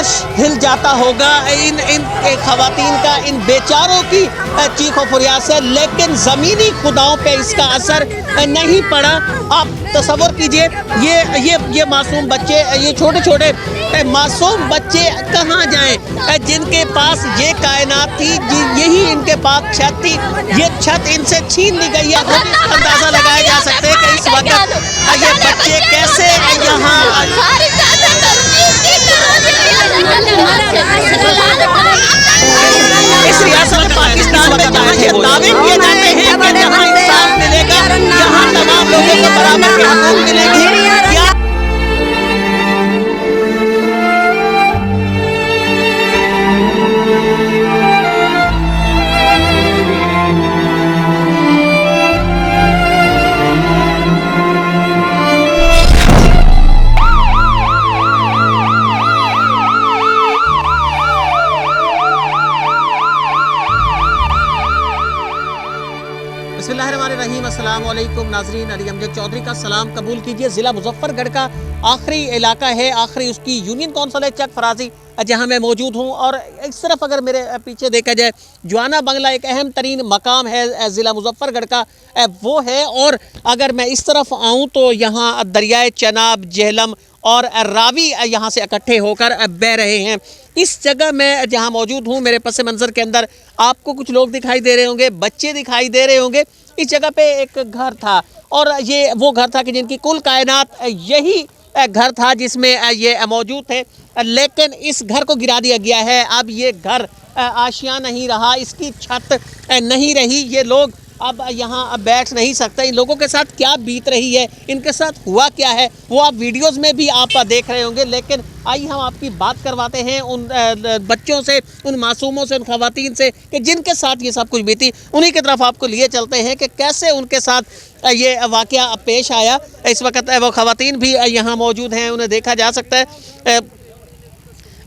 अर्श हिल जाता होगा इन इन खवातीन का, इन बेचारों की चीखों फरियाद से, लेकिन ज़मीनी खुदाओं पे इसका असर नहीं पड़ा। आप तसव्वुर कीजिए, ये मासूम बच्चे, ये छोटे छोटे मासूम बच्चे कहाँ जाएं जिनके पास ये कायनात थी, यही इनके पास छत थी, ये छत इनसे छीन ली गई है। खुद इसका अंदाज़ा लगाया जा सकता है कि इस वक्त ये बच्चे कैसे यहाँ इस रियासत पाकिस्तान में जहाँ ये दावे किए जाते हैं कि यहाँ इंसाफ मिलेगा, यहाँ तमाम लोगों को बराबर के हकूक मिलेंगे। बिस्मिल्लाहिर्रहमानिर्रहीम, अस्सलाम वालेकुम नाज़रीन, अली अमजद चौधरी का सलाम कबूल कीजिए। ज़िला मुजफ्फरगढ़ का आखिरी इलाका है, आखिरी उसकी यूनियन कौंसिल है चक फराजी, जहाँ मैं मौजूद हूँ। और इस तरफ अगर मेरे पीछे देखा जाए, जवाना बंगला एक अहम तरीन मकाम है ज़िला मुजफ्फरगढ़ का, वो है। और अगर मैं इस तरफ आऊँ तो यहाँ दरियाए चनाब, जेहलम और रावी यहाँ से इकट्ठे होकर बह रहे हैं। इस जगह मैं जहाँ मौजूद हूँ, मेरे पस मंज़र के अंदर आपको कुछ लोग दिखाई दे रहे होंगे, बच्चे दिखाई दे रहे होंगे। इस जगह पे एक घर था और ये वो घर था कि जिनकी कुल कायनात यही घर था जिसमें ये मौजूद थे, लेकिन इस घर को गिरा दिया गया है। अब ये घर आशियाँ नहीं रहा, इसकी छत नहीं रही, ये लोग अब यहाँ बैठ नहीं सकते। इन लोगों के साथ क्या बीत रही है, इनके साथ हुआ क्या है, वो आप वीडियोस में भी आप देख रहे होंगे। लेकिन आइए हम आपकी बात करवाते हैं उन बच्चों से, उन मासूमों से, उन खवातीन से कि जिनके साथ ये सब कुछ बीती। उन्हीं की तरफ आपको लिए चलते हैं कि कैसे उनके साथ ये वाक़या पेश आया। इस वक्त वो खवातीन भी यहाँ मौजूद हैं, उन्हें देखा जा सकता है।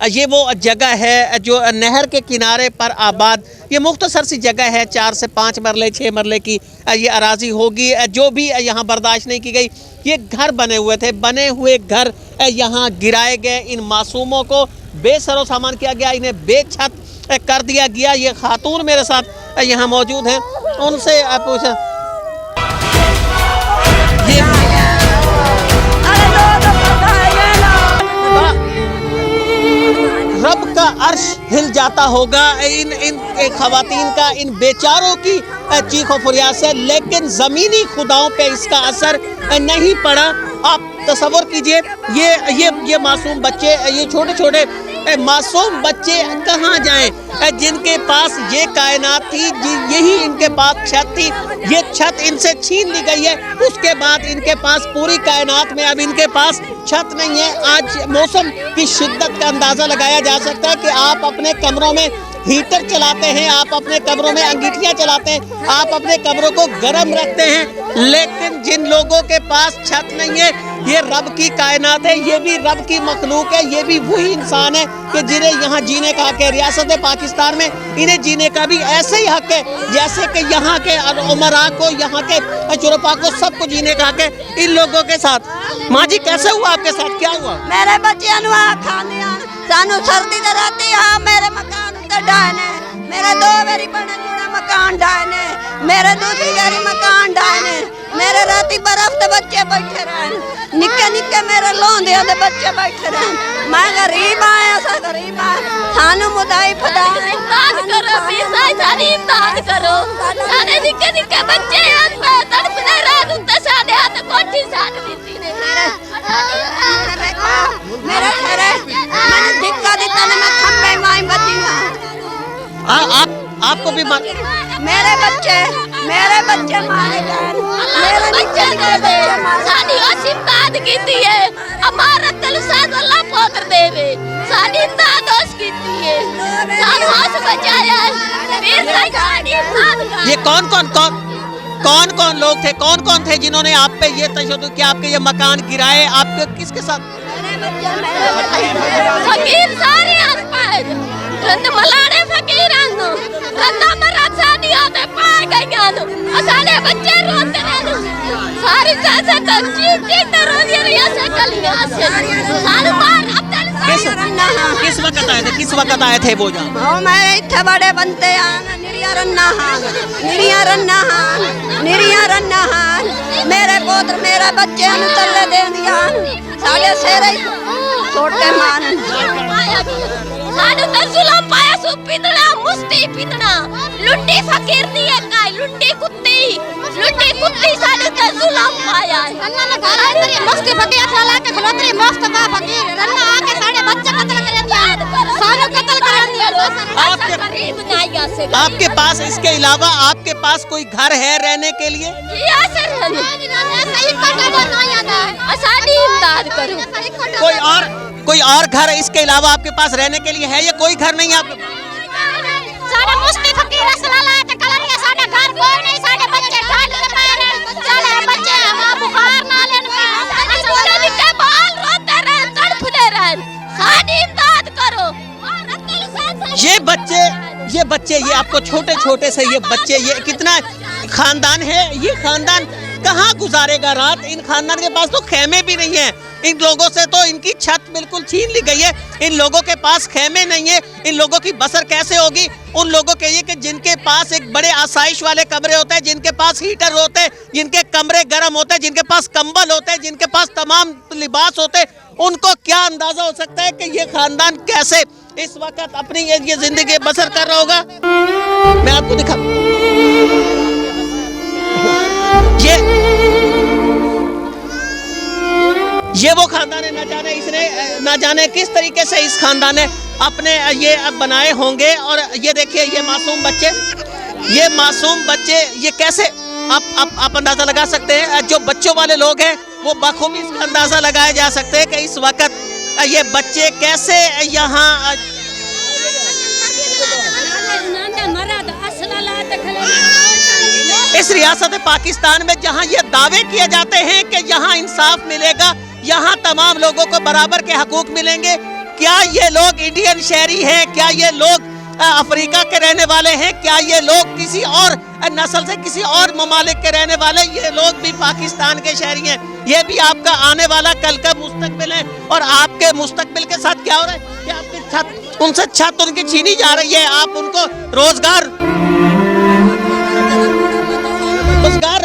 ये वो जगह है जो नहर के किनारे पर आबाद, ये मुख्तसर सी जगह है, 4 से 5 मरले 6 मरले की ये अराज़ी होगी, जो भी यहाँ बर्दाश्त नहीं की गई। ये घर बने हुए थे, बने हुए घर यहाँ गिराए गए, इन मासूमों को बेसरो सामान किया गया, इन्हें बेछत कर दिया गया। ये खातून मेरे साथ यहाँ मौजूद हैं, उनसे पूछा रब का अर्श हिल जाता होगा इन इन खवातीन का, इन बेचारों की चीखों फरियाद से, लेकिन ज़मीनी खुदाओं पे इसका असर नहीं पड़ा। आप तसव्वुर कीजिए, ये मासूम बच्चे, ये छोटे छोटे मासूम बच्चे कहाँ जाएं जिनके पास ये कायनात थी, यही इनके पास छत थी, ये छत इनसे छीन ली गई है। उसके बाद इनके पास पूरी कायनात में अब इनके पास छत नहीं है। आज मौसम की शिद्दत का अंदाज़ा लगाया जा सकता है कि आप अपने कमरों में हीटर चलाते हैं, आप अपने कमरों में अंगीठियाँ चलाते हैं, आप अपने कमरों को गर्म रखते हैं, लेकिन जिन लोगों के पास छत नहीं है, ये रब की कायनात है, ये भी रब की मखलूक है, ये भी वही इंसान है कि जिन्हें यहाँ जीने का हक है। रियासत पाकिस्तान में इन्हें जीने का भी ऐसे ही हक है जैसे कि यहाँ के उमरा को, यहाँ के चुरपा को, सबको जीने का हक है। इन लोगों के साथ माँ जी कैसे हुआ, आपके साथ क्या हुआ? मेरे बच्चे सानू सर्दी रहती है, मेरे मकान डायने, मेरे 2 बारी बने जुड़ा मकान डायने, मेरे दूसरी बारी मकान डायने, मेरे राती बर्फ के बच्चे बैठे रहे, निक्के निक्के मेरे लोंदे दे बच्चे बैठे रहे। मैं गरीब आया, सा गरीब आया, सानू मुदाई फदा इमदाद करो, बेसाई सारी इमदाद करो। सारे निक्के निक्के बच्चे आज मैं तड़पने रात उते साडे हाथ कोठी साथ दीती ने मेरे घरे मैंने धिक्का दिता ने, मैं खंबे माई बची हूं। आपको भी मेरे बच्चे मारे गए, मेरे बच्चे साडी इमदाद कीती है, हमारा दिल साथ अल्लाह पोतर देवे, साडी इमदाद होश कीती है, सानू होश बचाया है, फिर साडी इमदाद। ये कौन लोग थे, कौन थे जिन्होंने आप पे ये तशद्दुद किया, आपके ये मकान गिराए, आपके किसके साथ? फकीर सारे आसपास रंद मलाड़े फकीर आंदो रंदा मरा साडी आते पाए गयानो सारे बच्चे रोते रहनो सारी सासा तंजीब की रोजी रिया से कलियां से सारे मार अब किस वक्त आए थे, किस वक्त आए थे वो जहाँ? हाँ मैं इतने बड़े बनते निरिया रन्ना मेरे पोत्र मेरे बच्चे तले दे दिया साढ़े सेरे छोटे मान साडू ते जुलम पाया सु पितड़ा मुस्ती पितड़ा लुंडी फकीर दी है का लुंडी कुत्ती साडू ते जुलम पाया रन्ना ने घर आई मुस्ती फकीर साला के खलोतरी मुफ्त बा फकीर रन्ना आके साडे बच्चे कत्ल कर दिया सानू कत्ल कर दिया आपके पास इसके अलावा आपके पास कोई घर है रहने के लिए? साडी इमदाद करो कोई और घर इसके अलावा आपके पास रहने के लिए है या कोई घर नहीं है आपके पास? साडे मुस्ती फकीर सलाला ते कलरिया साडे घर कोई नहीं साडे बच्चे ढाल के पैर साडे बच्चे वहां बुखार ना लेन साडे बिटे बाल रोते रहे तड़फते रहे साडी इमदाद करो। ये बच्चे ये आपको छोटे छोटे से ये बच्चे, ये कितना खानदान है, ये खानदान कहाँ गुजारेगा रात? इन खानदान के पास तो खेमे भी नहीं है, इन लोगों से तो इनकी छत बिल्कुल छीन ली गई है, इन लोगों के पास खेमे नहीं है, इन लोगों की बसर कैसे होगी? उन लोगों के ये कि जिनके पास एक बड़े आसाइश वाले कमरे होते हैं, जिनके पास हीटर होते हैं, जिनके कमरे गर्म होते हैं, जिनके पास कंबल होते हैं, जिनके पास तमाम लिबास होते हैं, उनको क्या अंदाजा हो सकता है कि ये खानदान कैसे इस वक्त अपनी ये जिंदगी बसर कर रहा होगा? मैं आपको दिखा, ये वो खानदान है, न जाने किस तरीके से इस खानदान ने अपने ये अब बनाए होंगे। और ये देखिए ये मासूम बच्चे ये कैसे आप अंदाजा लगा सकते हैं। जो बच्चों वाले लोग हैं वो बखूबी इसका अंदाजा लगाया जा सकते हैं कि इस वक्त ये बच्चे कैसे यहाँ इस रियासत पाकिस्तान में जहाँ ये दावे किए जाते हैं कि यहाँ इंसाफ मिलेगा, यहाँ तमाम लोगों को बराबर के हकूक मिलेंगे, क्या ये लोग इंडियन शहरी हैं? क्या ये लोग अफ्रीका के रहने वाले हैं? क्या ये लोग किसी और नस्ल से किसी और ममालिक के रहने वाले? ये लोग भी पाकिस्तान के शहरी हैं, ये भी आपका आने वाला कल का मुस्तकबिल है। और आपके मुस्तकबिल के साथ क्या हो रहा है कि आपकी छत, उनसे छत उनकी छीनी जा रही है, आप उनको रोजगार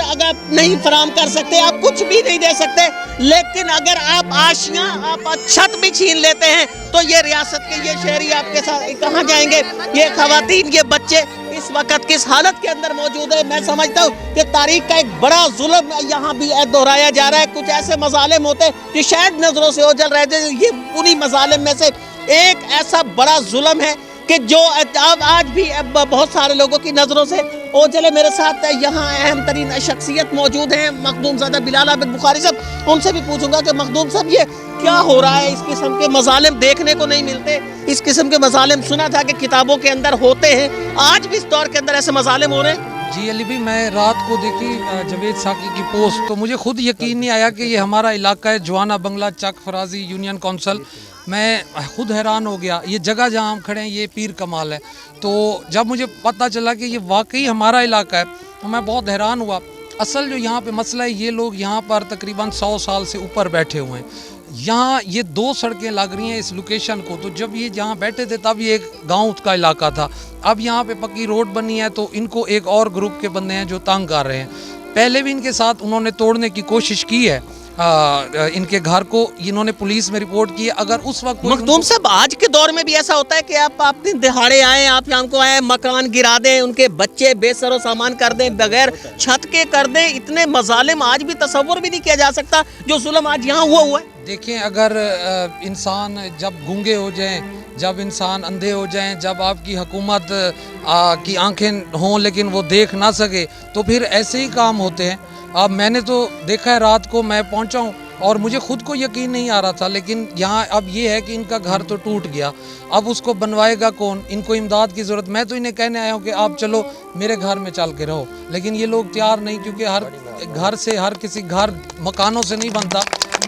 अगर नहीं फराम कर सकते, आप कुछ भी नहीं दे सकते, लेकिन अगर आप आशियां, आप छत भी छीन लेते हैं तो ये रियासत के ये शहरी आपके साथ कहाँ जाएंगे? ये खवातीन, ये बच्चे इस वक्त किस हालत के अंदर मौजूद है? मैं समझता हूँ कि तारीख का एक बड़ा जुल्म यहाँ भी दोहराया जा रहा है। कुछ ऐसे मजालिम होते जो शायद नजरों से ओझल रहे थे, ये उन्हीं मजालिम में से एक ऐसा बड़ा जुल्म है कि जो अब आज भी बहुत सारे लोगों की नज़रों से ओझल है। मेरे साथ यहाँ अहम तरीन शख्सियत मौजूद हैं, मखदूम ज़ादा बिलाल आबिद बुखारी साहब। उनसे भी पूछूंगा कि मखदूम साहब ये क्या हो रहा है? इस किस्म के मजालिम देखने को नहीं मिलते, इस किस्म के मजालिम सुना था कि किताबों के अंदर होते हैं, आज भी इस दौर के अंदर ऐसे मजालिम हो रहे हैं? जी अली भी, मैं रात को देखी जवेद साकी की पोस्ट तो मुझे खुद यकीन नहीं आया कि ये हमारा इलाका है, जवाना बंगला, चक फराजी यूनियन काउंसिल। मैं खुद हैरान हो गया, ये जगह जहाँ हम खड़े हैं ये पीर कमाल है। तो जब मुझे पता चला कि ये वाकई हमारा इलाका है तो मैं बहुत हैरान हुआ। असल जो यहाँ पे मसला है, ये लोग यहाँ पर तकरीबन 100 साल से ऊपर बैठे हुए हैं। यहाँ ये 2 सड़कें लग रही हैं इस लोकेशन को, तो जब ये जहाँ बैठे थे तब ये एक गांव का इलाका था। अब यहाँ पे पक्की रोड बनी है तो इनको एक और ग्रुप के बंदे हैं जो तंग कर रहे हैं। पहले भी इनके साथ उन्होंने तोड़ने की कोशिश की है, इनके घर को इन्होंने पुलिस में रिपोर्ट की है। अगर उस वक्त मखदूम साहब, आज के दौर में भी ऐसा होता है कि आप दिन दिहाड़े आए, आप शाम को आए, मकान गिरा दें, उनके बच्चे बेसरो सामान कर दें, बगैर छत के कर दें, इतने मजालिम आज भी तसव्वुर भी नहीं किया जा सकता जो जुल्म आज यहाँ हुआ है। देखें, अगर इंसान जब गूंगे हो जाएं, जब इंसान अंधे हो जाएं, जब आपकी हुकूमत की आंखें हों लेकिन वो देख ना सके तो फिर ऐसे ही काम होते हैं। अब मैंने तो देखा है, रात को मैं पहुंचा हूं और मुझे खुद को यकीन नहीं आ रहा था, लेकिन यहाँ अब ये है कि इनका घर तो टूट गया, अब उसको बनवाएगा कौन? इनको इमदाद की ज़रूरत। मैं तो इन्हें कहने आया हूँ कि आप चलो मेरे घर में चल के रहो, लेकिन ये लोग तैयार नहीं, क्योंकि हर घर से, हर किसी घर मकानों से नहीं बनता,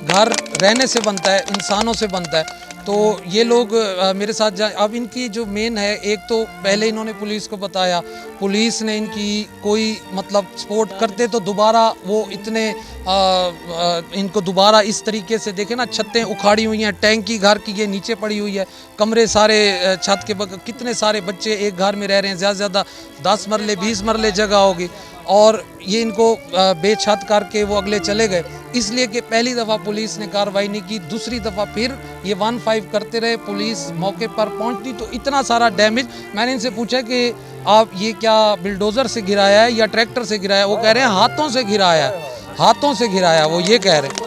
घर रहने से बनता है, इंसानों से बनता है। तो ये लोग मेरे साथ अब इनकी जो मेन है, एक तो पहले इन्होंने पुलिस को बताया, पुलिस ने इनकी कोई मतलब सपोर्ट करते तो दोबारा वो इतने इनको दोबारा इस तरीके से देखे ना, छतें उखाड़ी हुई हैं, टैंकी घर की ये नीचे पड़ी हुई है, कमरे सारे छत के बगैर, कितने सारे बच्चे एक घर में रह रहे हैं, ज़्यादा से ज़्यादा 10 मरले 20 मरले जगह होगी, और ये इनको बेछत करके वो अगले चले गए। इसलिए कि पहली दफ़ा पुलिस ने कार्रवाई नहीं की, दूसरी दफ़ा फिर ये 1-5 करते रहे, पुलिस मौके पर पहुंचती तो इतना सारा डैमेज। मैंने इनसे पूछा कि आप ये क्या बिल्डोज़र से गिराया है या ट्रैक्टर से गिराया है? वो कह रहे हैं हाथों से गिराया है, हाथों से गिराया, वो ये कह रहे हैं।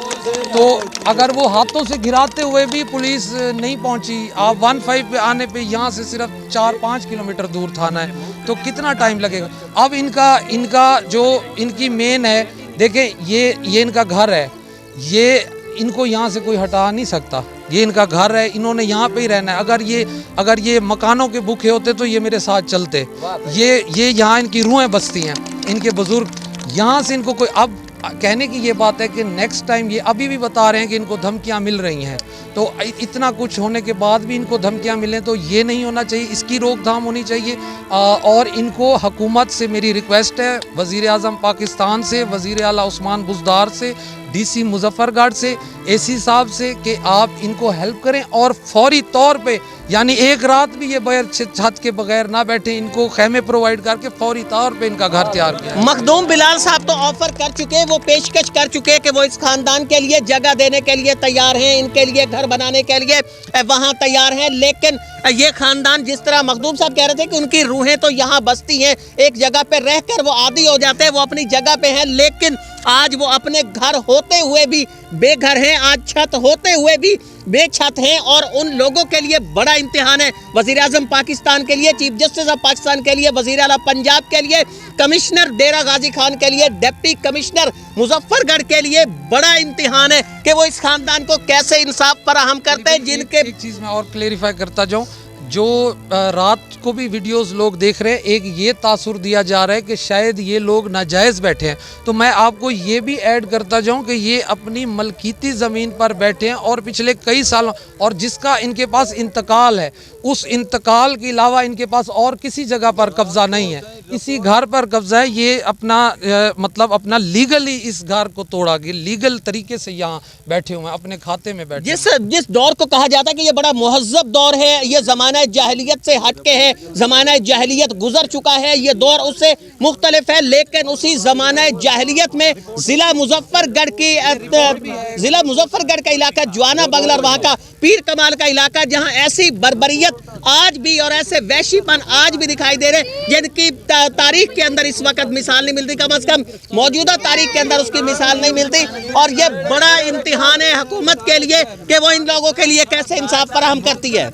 तो अगर वो हाथों से गिराते हुए भी पुलिस नहीं पहुंची, आप 1-5 पे आने पे यहाँ से सिर्फ 4-5 किलोमीटर दूर थाना है, तो कितना टाइम लगेगा? अब इनका जो इनकी मेन है, देखें ये इनका घर है, ये इनको यहाँ से कोई हटा नहीं सकता, ये इनका घर है, इन्होंने यहाँ पे ही रहना है। अगर ये मकानों के भूखे होते तो ये मेरे साथ चलते। ये यहाँ इनकी रूहें बसती हैं, इनके बुजुर्ग, यहाँ से इनको कोई, अब कहने की ये बात है कि नेक्स्ट टाइम ये अभी भी बता रहे हैं कि इनको धमकियाँ मिल रही हैं, तो इतना कुछ होने के बाद भी इनको धमकियाँ मिलें तो ये नहीं होना चाहिए, इसकी रोकथाम होनी चाहिए। और इनको हुकूमत से मेरी रिक्वेस्ट है, वज़ीर आज़म पाकिस्तान से, वज़ीर आला उस्मान बुज़दार से, DC मुजफ्फरगढ़ से, AC साहब से, कि आप इनको हेल्प करें और फौरी तौर पे, यानी एक रात भी ये बगैर छत के बगैर ना बैठे, इनको खेमे प्रोवाइड करके फौरी तौर पे इनका घर तैयार किया। मखदूम बिलाल साहब तो ऑफर कर चुके हैं, वो पेशकश कर चुके हैं कि वो इस खानदान के लिए जगह देने के लिए तैयार हैं, इनके लिए घर बनाने के लिए वहाँ तैयार हैं। लेकिन ये खानदान, जिस तरह मखदूम साहब कह रहे थे कि उनकी रूहें तो यहाँ बसती हैं, एक जगह पे रहकर वो आदी हो जाते हैं, वो अपनी जगह पे हैं, लेकिन आज वो अपने घर होते हुए भी बेघर हैं, आज छत होते हुए भी बेछत हैं, और उन लोगों के लिए बड़ा इम्तिहान है। वज़ीर आज़म पाकिस्तान के लिए, चीफ जस्टिस ऑफ पाकिस्तान के लिए, वज़ीर आला पंजाब के लिए, कमिश्नर डेरा गाजी खान के लिए, डिप्टी कमिश्नर मुजफ्फरगढ़ के लिए बड़ा इम्तिहान है कि वो इस खानदान को कैसे इंसाफ फराहम करते हैं। जिनके एक चीज़ मैं और क्लेरिफाई करता जाऊँ, जो रात को भी वीडियोस लोग देख रहे हैं, एक ये तासुर दिया जा रहा है कि शायद ये लोग नाजायज़ बैठे हैं, तो मैं आपको ये भी ऐड करता जाऊं कि ये अपनी मलकीती ज़मीन पर बैठे हैं और पिछले कई सालों, और जिसका इनके पास इंतकाल है, उस इंतकाल के अलावा इनके पास और किसी जगह पर कब्ज़ा नहीं है, इसी घर पर कब्ज़ा है। ये अपना मतलब अपना लीगली इस घर को तोड़ा गया, लीगल तरीके से यहाँ बैठे हुए हैं, अपने खाते में बैठे। जिस दौर को कहा जाता है कि ये बड़ा मुहज़्ज़ब दौर है, ये ज़माना जाहिलियत से हटके है, ज़माना जाहिलियत गुजर चुका है, ये दौर उससे मुख्तलिफ है, लेकिन उसी ज़माना जाहिलियत में ज़िला मुजफ्फरगढ़ का इलाका जुआना बंगला और वहाँ का पीर कमाल का इलाका, जहाँ ऐसी बर्बरियत आज भी और ऐसे वैशीपन आज भी दिखाई दे रहे, जिनकी तारीख के अंदर इस वक्त मिसाल नहीं मिलती, कम से कम मौजूदा तारीख के अंदर उसकी मिसाल नहीं मिलती। और ये बड़ा इम्तिहान है हुकूमत के लिए कि वो इन लोगों के लिए कैसे इंसाफ फराहम करती है।